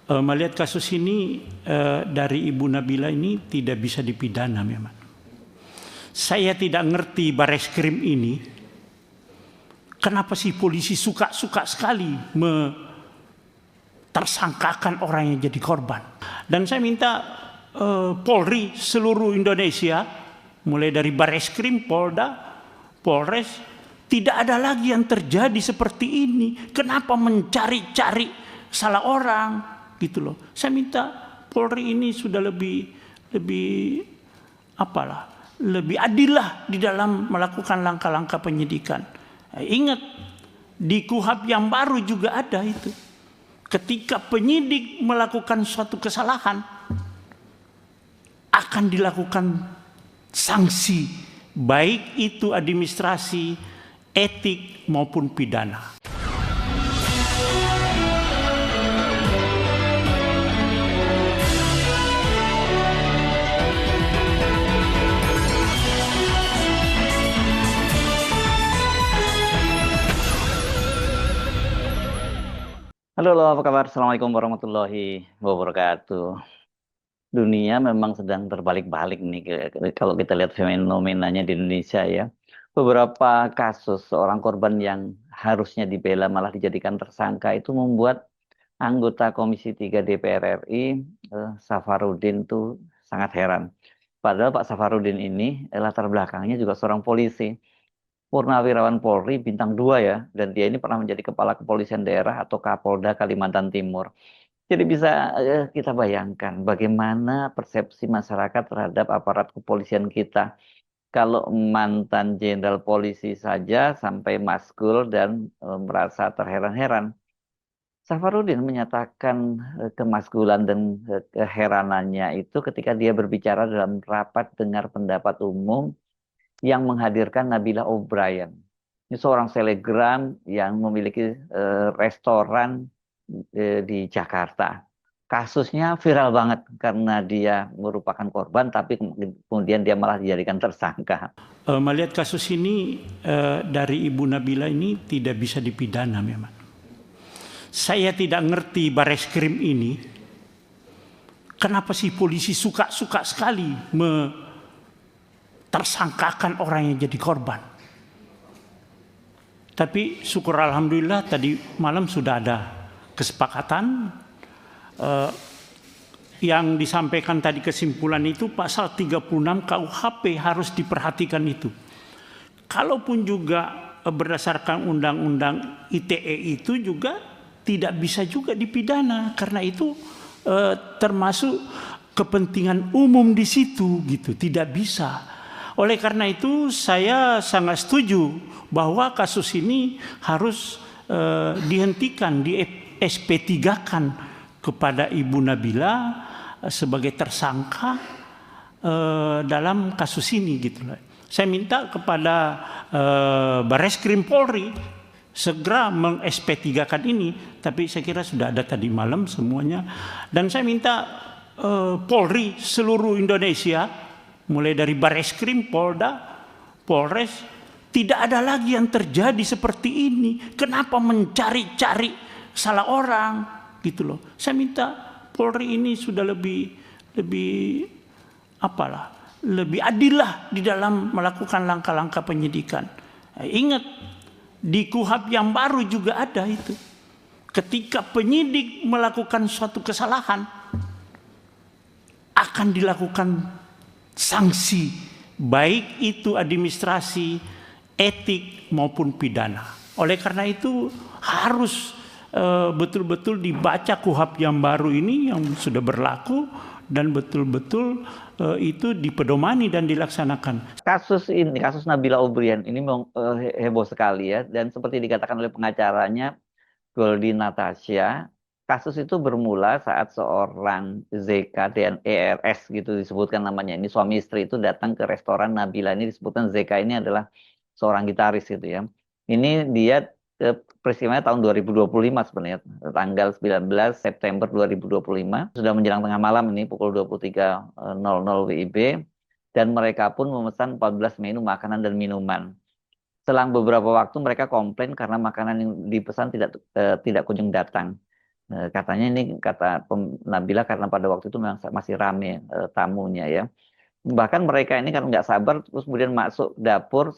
Melihat kasus ini dari Ibu Nabila ini tidak bisa dipidana memang. Saya tidak ngerti Bareskrim ini, kenapa sih polisi suka sekali tersangkakan orang yang jadi korban. Dan saya minta Polri seluruh Indonesia, mulai dari Bareskrim, Polda, Polres, tidak ada lagi yang terjadi seperti ini. Kenapa mencari-cari salah orang gitu loh. Saya minta Polri ini sudah lebih adil lah di dalam melakukan langkah-langkah penyidikan. Ingat, di KUHP yang baru juga ada itu. Ketika penyidik melakukan suatu kesalahan, akan dilakukan sanksi, baik itu administrasi, etik maupun pidana. Halo, apa kabar? Assalamualaikum warahmatullahi wabarakatuh. Dunia memang sedang terbalik-balik nih kalau kita lihat fenomenanya di Indonesia ya. Beberapa kasus seorang korban yang harusnya dibela malah dijadikan tersangka itu membuat anggota Komisi 3 DPR RI, Safarudin tuh sangat heran. Padahal Pak Safarudin ini latar belakangnya juga seorang polisi. Purnawirawan Polri bintang 2 ya, dan dia ini pernah menjadi Kepala Kepolisian Daerah atau Kapolda Kalimantan Timur. Jadi bisa kita bayangkan bagaimana persepsi masyarakat terhadap aparat kepolisian kita. Kalau mantan jenderal polisi saja sampai maskul dan merasa terheran-heran. Safarudin menyatakan kemaskulan dan keheranannya itu ketika dia berbicara dalam rapat dengar pendapat umum yang menghadirkan Nabila O'Brien. Ini seorang selebgram yang memiliki restoran di Jakarta. Kasusnya viral banget karena dia merupakan korban, tapi kemudian dia malah dijadikan tersangka. Melihat kasus ini dari Ibu Nabila ini tidak bisa dipidana memang. Saya tidak ngerti Bareskrim ini, kenapa sih polisi suka sekali tersangkakan orang yang jadi korban. Tapi syukur alhamdulillah tadi malam sudah ada kesepakatan yang disampaikan tadi kesimpulan itu pasal 36 KUHP harus diperhatikan itu. Kalaupun juga berdasarkan undang-undang ITE itu juga tidak bisa juga dipidana karena itu termasuk kepentingan umum di situ gitu, tidak bisa. Oleh karena itu saya sangat setuju bahwa kasus ini harus dihentikan, di SP3-kan kepada Ibu Nabila sebagai tersangka dalam kasus ini gitu. Saya minta kepada Bareskrim Polri segera meng-SP3-kan ini, tapi saya kira sudah ada tadi malam semuanya. Dan saya minta Polri seluruh Indonesia, mulai dari Bareskrim, Polda, Polres, tidak ada lagi yang terjadi seperti ini. Kenapa mencari-cari salah orang gitu loh. Saya minta Polri ini sudah lebih adil lah di dalam melakukan langkah-langkah penyidikan. Ingat, di KUHP yang baru juga ada itu. Ketika penyidik melakukan suatu kesalahan, akan dilakukan sanksi, baik itu administrasi, etik maupun pidana. Oleh karena itu harus betul-betul dibaca KUHP yang baru ini yang sudah berlaku dan betul-betul itu dipedomani dan dilaksanakan. Kasus ini, kasus Nabila O'Brien ini heboh sekali ya, dan seperti dikatakan oleh pengacaranya Goldi Natasha, kasus itu bermula saat seorang ZK dan ERS gitu disebutkan namanya. Ini suami istri itu datang ke restoran Nabila, ini disebutkan ZK ini adalah seorang gitaris gitu ya. Ini dia peristiwanya tahun 2025 sebenarnya, tanggal 19 September 2025, sudah menjelang tengah malam ini pukul 23.00 WIB, dan mereka pun memesan 14 menu makanan dan minuman. Selang beberapa waktu mereka komplain karena makanan yang dipesan tidak kunjung datang. Katanya ini kata Nabila karena pada waktu itu memang masih rame tamunya ya. Bahkan mereka ini kan nggak sabar terus kemudian masuk dapur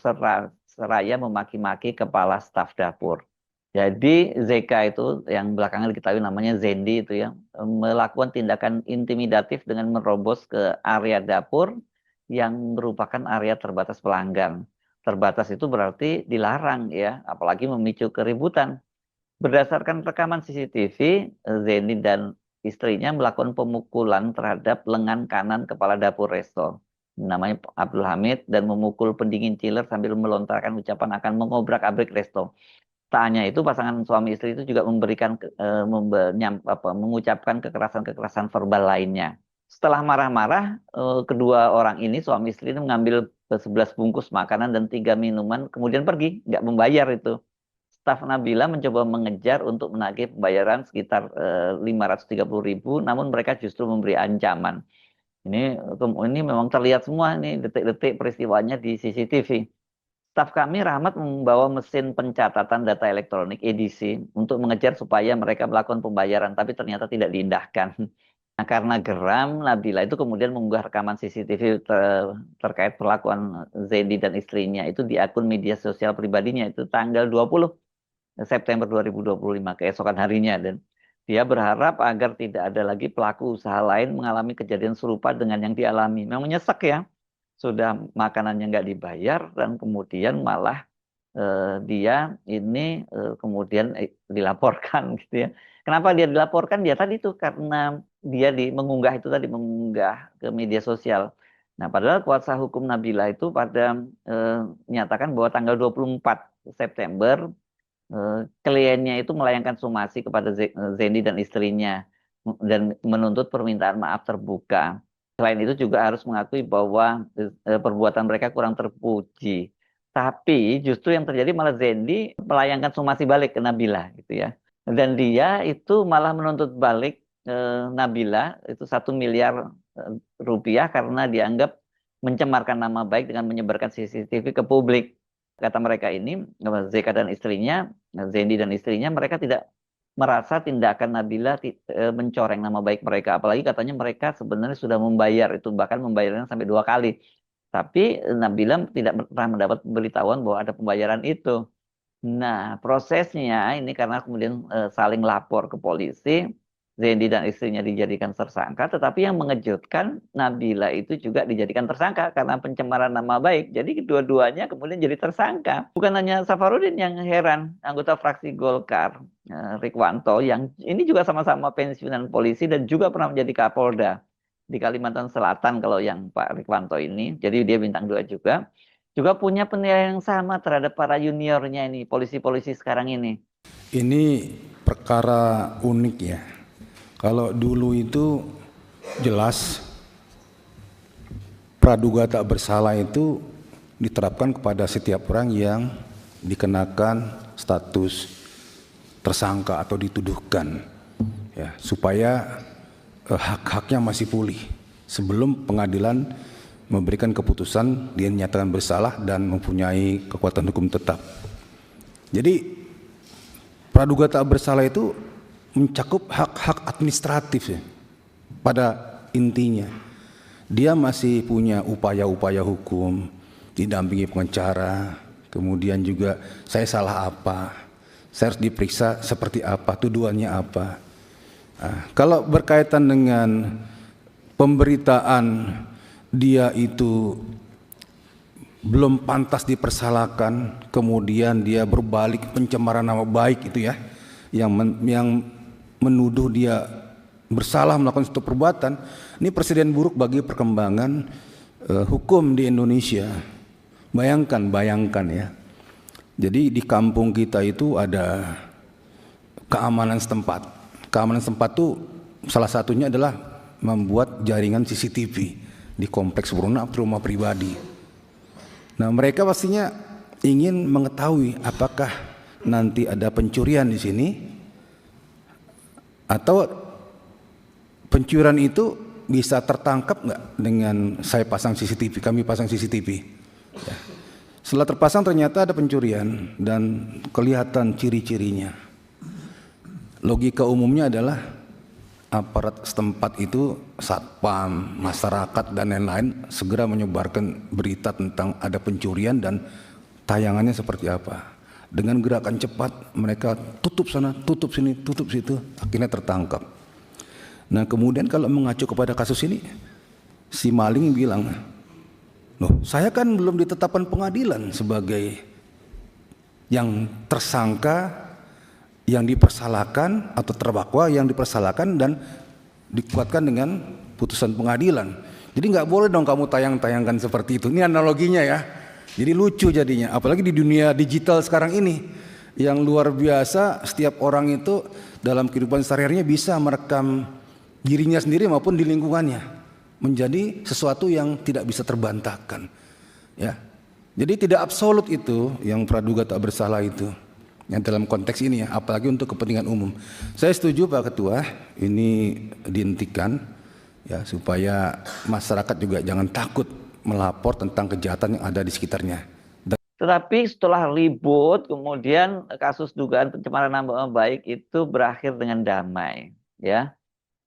seraya memaki-maki kepala staf dapur. Jadi ZK itu yang belakangan diketahui namanya Zendi itu ya melakukan tindakan intimidatif dengan menerobos ke area dapur yang merupakan area terbatas pelanggan. Terbatas itu berarti dilarang ya, apalagi memicu keributan. Berdasarkan rekaman CCTV, Zeni dan istrinya melakukan pemukulan terhadap lengan kanan kepala dapur resto. Namanya Abdul Hamid dan memukul pendingin chiller sambil melontarkan ucapan akan mengobrak-abrik resto. Tak hanya itu, pasangan suami istri itu juga mengucapkan kekerasan-kekerasan verbal lainnya. Setelah marah-marah, kedua orang ini, suami istri ini mengambil 11 bungkus makanan dan 3 minuman, kemudian pergi, nggak membayar itu. Staf Nabila mencoba mengejar untuk menagih pembayaran sekitar 530.000, namun mereka justru memberi ancaman. Ini memang terlihat semua nih detik-detik peristiwanya di CCTV. Staf kami Rahmat membawa mesin pencatatan data elektronik EDC untuk mengejar supaya mereka melakukan pembayaran, tapi ternyata tidak diindahkan. Nah, karena geram, Nabila itu kemudian mengunggah rekaman CCTV terkait perlakuan Zendi dan istrinya itu di akun media sosial pribadinya itu tanggal 20 September 2025 keesokan harinya, dan dia berharap agar tidak ada lagi pelaku usaha lain mengalami kejadian serupa dengan yang dialami. Memang nyesek ya, sudah makanannya nggak dibayar dan kemudian malah dia ini kemudian dilaporkan gitu ya. Kenapa dia dilaporkan? Dia tadi itu karena dia mengunggah itu tadi, mengunggah ke media sosial. Nah, padahal kuasa hukum Nabila itu pada menyatakan bahwa tanggal 24 September kliennya itu melayangkan somasi kepada Zendi dan istrinya dan menuntut permintaan maaf terbuka. Selain itu juga harus mengakui bahwa perbuatan mereka kurang terpuji. Tapi justru yang terjadi malah Zendi melayangkan somasi balik ke Nabila gitu ya. Dan dia itu malah menuntut balik Nabila itu 1 miliar rupiah karena dianggap mencemarkan nama baik dengan menyebarkan CCTV ke publik. Kata mereka ini, Zeka dan istrinya, Zendi dan istrinya, mereka tidak merasa tindakan Nabila mencoreng nama baik mereka. Apalagi katanya mereka sebenarnya sudah membayar itu, bahkan membayarnya sampai 2 kali. Tapi Nabila tidak pernah mendapat pemberitahuan bahwa ada pembayaran itu. Nah, prosesnya ini karena kemudian saling lapor ke polisi, Zendi dan istrinya dijadikan tersangka, tetapi yang mengejutkan Nabila itu juga dijadikan tersangka karena pencemaran nama baik. Jadi kedua-duanya kemudian jadi tersangka. Bukan hanya Safarudin yang heran, anggota fraksi Golkar, Rikwanto, yang ini juga sama-sama pensiunan polisi dan juga pernah menjadi Kapolda di Kalimantan Selatan kalau yang Pak Rikwanto ini. Jadi dia bintang 2 juga. Juga punya penilaian yang sama terhadap para juniornya ini, polisi-polisi sekarang ini. Ini perkara unik ya. Kalau dulu itu jelas praduga tak bersalah itu diterapkan kepada setiap orang yang dikenakan status tersangka atau dituduhkan ya, supaya hak-haknya masih pulih sebelum pengadilan memberikan keputusan dia dinyatakan bersalah dan mempunyai kekuatan hukum tetap. Jadi praduga tak bersalah itu mencakup hak-hak administratif ya. Pada intinya dia masih punya upaya-upaya hukum, didampingi pengacara, kemudian juga saya salah apa, saya harus diperiksa seperti apa, tuduhannya apa. Nah, kalau berkaitan dengan pemberitaan dia itu belum pantas dipersalahkan, kemudian dia berbalik pencemaran nama baik itu ya, yang menuduh dia bersalah melakukan suatu perbuatan. Ini presiden buruk bagi perkembangan hukum di Indonesia. Bayangkan ya. Jadi di kampung kita itu ada keamanan setempat. Keamanan setempat itu salah satunya adalah membuat jaringan CCTV di kompleks Bruna rumah pribadi. Nah, mereka pastinya ingin mengetahui apakah nanti ada pencurian di sini atau pencurian itu bisa tertangkap nggak dengan saya pasang CCTV, kami pasang CCTV. Ya. Setelah terpasang ternyata ada pencurian dan kelihatan ciri-cirinya. logika umumnya adalah aparat setempat itu, satpam, masyarakat dan lain-lain segera menyebarkan berita tentang ada pencurian dan tayangannya seperti apa. Dengan gerakan cepat mereka tutup sana, tutup sini, tutup situ, akhirnya tertangkap. Nah kemudian kalau mengacu kepada kasus ini, si maling bilang, loh saya kan belum ditetapkan pengadilan sebagai yang tersangka, yang dipersalahkan atau terdakwa yang dipersalahkan dan dikuatkan dengan putusan pengadilan. Jadi nggak boleh dong kamu tayang-tayangkan seperti itu. Ini analoginya ya. Jadi lucu jadinya. Apalagi di dunia digital sekarang ini yang luar biasa, setiap orang itu dalam kehidupan sehari-harinya bisa merekam dirinya sendiri maupun di lingkungannya menjadi sesuatu yang tidak bisa terbantahkan. Ya. Jadi tidak absolut itu yang praduga tak bersalah itu. Yang dalam konteks ini ya, apalagi untuk kepentingan umum. Saya setuju Pak Ketua, ini dihentikan ya supaya masyarakat juga jangan takut melapor tentang kejahatan yang ada di sekitarnya. Tetapi setelah ribut, kemudian kasus dugaan pencemaran nama baik itu berakhir dengan damai, ya.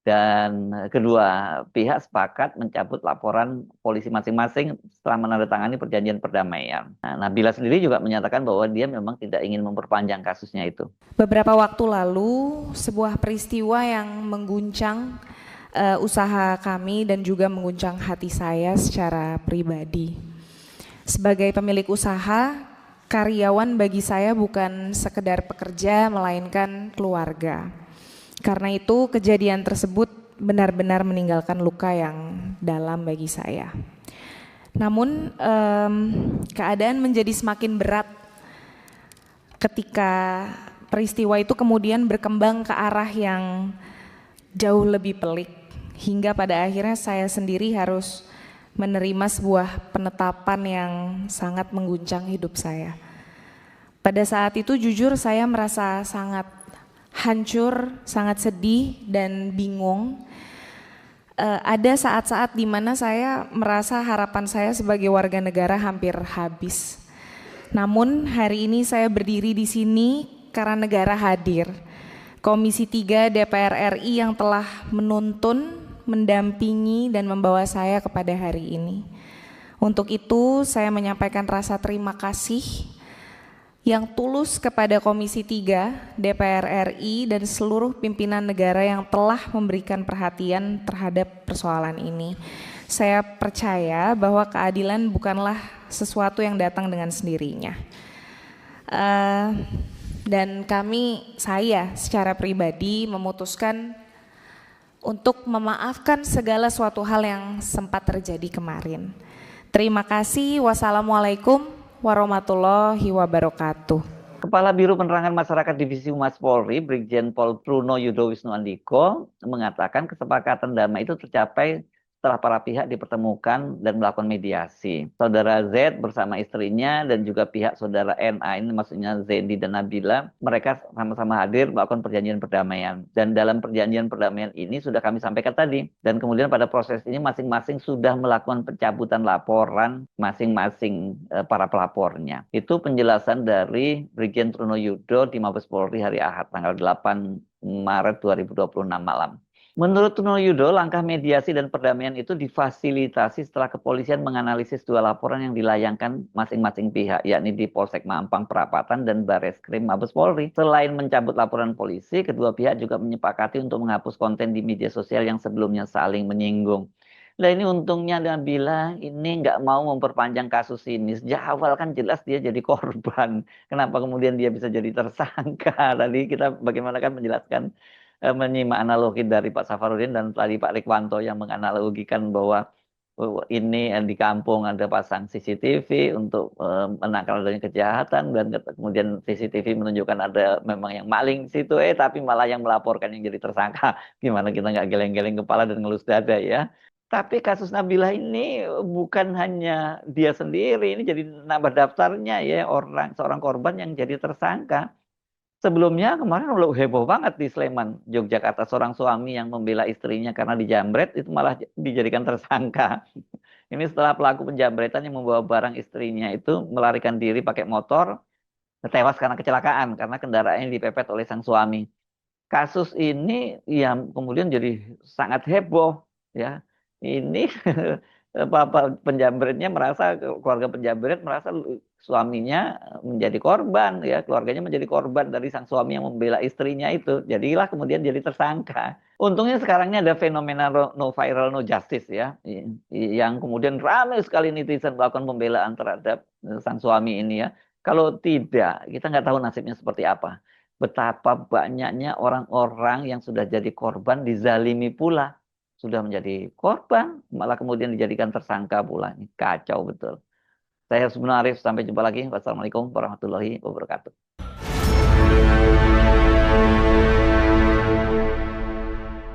Dan kedua pihak sepakat mencabut laporan polisi masing-masing setelah menandatangani perjanjian perdamaian. Nah, Nabila sendiri juga menyatakan bahwa dia memang tidak ingin memperpanjang kasusnya itu. Beberapa waktu lalu, sebuah peristiwa yang mengguncang usaha kami dan juga mengguncang hati saya secara pribadi. Sebagai pemilik usaha, karyawan bagi saya bukan sekedar pekerja, melainkan keluarga. Karena itu kejadian tersebut benar-benar meninggalkan luka yang dalam bagi saya. Namun keadaan menjadi semakin berat ketika peristiwa itu kemudian berkembang ke arah yang jauh lebih pelik. Hingga pada akhirnya saya sendiri harus menerima sebuah penetapan yang sangat mengguncang hidup saya. Pada saat itu jujur saya merasa sangat hancur, sangat sedih dan bingung. Ada saat-saat di mana saya merasa harapan saya sebagai warga negara hampir habis. Namun hari ini saya berdiri di sini karena negara hadir. Komisi 3 DPR RI yang telah menuntun, mendampingi dan membawa saya kepada hari ini. Untuk itu saya menyampaikan rasa terima kasih yang tulus kepada Komisi 3 DPR RI dan seluruh pimpinan negara yang telah memberikan perhatian terhadap persoalan ini. Saya percaya bahwa keadilan bukanlah sesuatu yang datang dengan sendirinya. Dan saya secara pribadi memutuskan untuk memaafkan segala suatu hal yang sempat terjadi kemarin. Terima kasih. Wassalamualaikum warahmatullahi wabarakatuh. Kepala Biro Penerangan Masyarakat Divisi Humas Polri, Brigjen Pol Truno Yudo Wisnu Andiko, mengatakan kesepakatan damai itu tercapai setelah para pihak dipertemukan dan melakukan mediasi. Saudara Z bersama istrinya dan juga pihak saudara NA, ini maksudnya Zendi dan Nabila, mereka sama-sama hadir melakukan perjanjian perdamaian. Dan dalam perjanjian perdamaian ini sudah kami sampaikan tadi. Dan kemudian pada proses ini masing-masing sudah melakukan pencabutan laporan masing-masing para pelapornya. Itu penjelasan dari Brigjen Truno Yudo di Mabes Polri hari Ahad tanggal 8 Maret 2026 malam. Menurut Truno Yudo, langkah mediasi dan perdamaian itu difasilitasi setelah kepolisian menganalisis dua laporan yang dilayangkan masing-masing pihak, yakni di Polsek Mampang Perapatan dan Bareskrim Mabes Polri. Selain mencabut laporan polisi, kedua pihak juga menyepakati untuk menghapus konten di media sosial yang sebelumnya saling menyinggung. Nah ini untungnya Nabila ini nggak mau memperpanjang kasus ini. Sejak awal kan jelas dia jadi korban. Kenapa kemudian dia bisa jadi tersangka? Tadi kita bagaimana kan menjelaskan, menyimak analogi dari Pak Safarudin dan tadi Pak Rikwanto yang menganalogikan bahwa ini di kampung ada pasang CCTV untuk menangkal adanya kejahatan dan kemudian CCTV menunjukkan ada memang yang maling di situ, tapi malah yang melaporkan yang jadi tersangka. Gimana kita nggak geleng-geleng kepala dan ngelus dada ya. Tapi kasus Nabila ini bukan hanya dia sendiri, ini jadi nambah daftarnya ya seorang korban yang jadi tersangka. Sebelumnya kemarin heboh banget di Sleman, Yogyakarta, seorang suami yang membela istrinya karena dijamret itu malah dijadikan tersangka. Ini setelah pelaku penjamretan yang membawa barang istrinya itu melarikan diri pakai motor, tewas karena kecelakaan karena kendaraannya dipepet oleh sang suami. kasus ini yang kemudian jadi sangat heboh ya. Ini penjamretnya merasa, keluarga penjamret merasa suaminya menjadi korban ya, keluarganya menjadi korban dari sang suami yang membela istrinya itu. Jadilah kemudian jadi tersangka. Untungnya sekarang ini ada fenomena no viral no justice ya, yang kemudian ramai sekali netizen melakukan pembelaan terhadap sang suami ini ya. Kalau tidak, kita nggak tahu nasibnya seperti apa. Betapa banyaknya orang-orang yang sudah jadi korban dizalimi pula. Sudah menjadi korban, malah kemudian dijadikan tersangka pula. Ini kacau betul. Saya Hasbunul Arif, sampai jumpa lagi. Wassalamualaikum warahmatullahi wabarakatuh.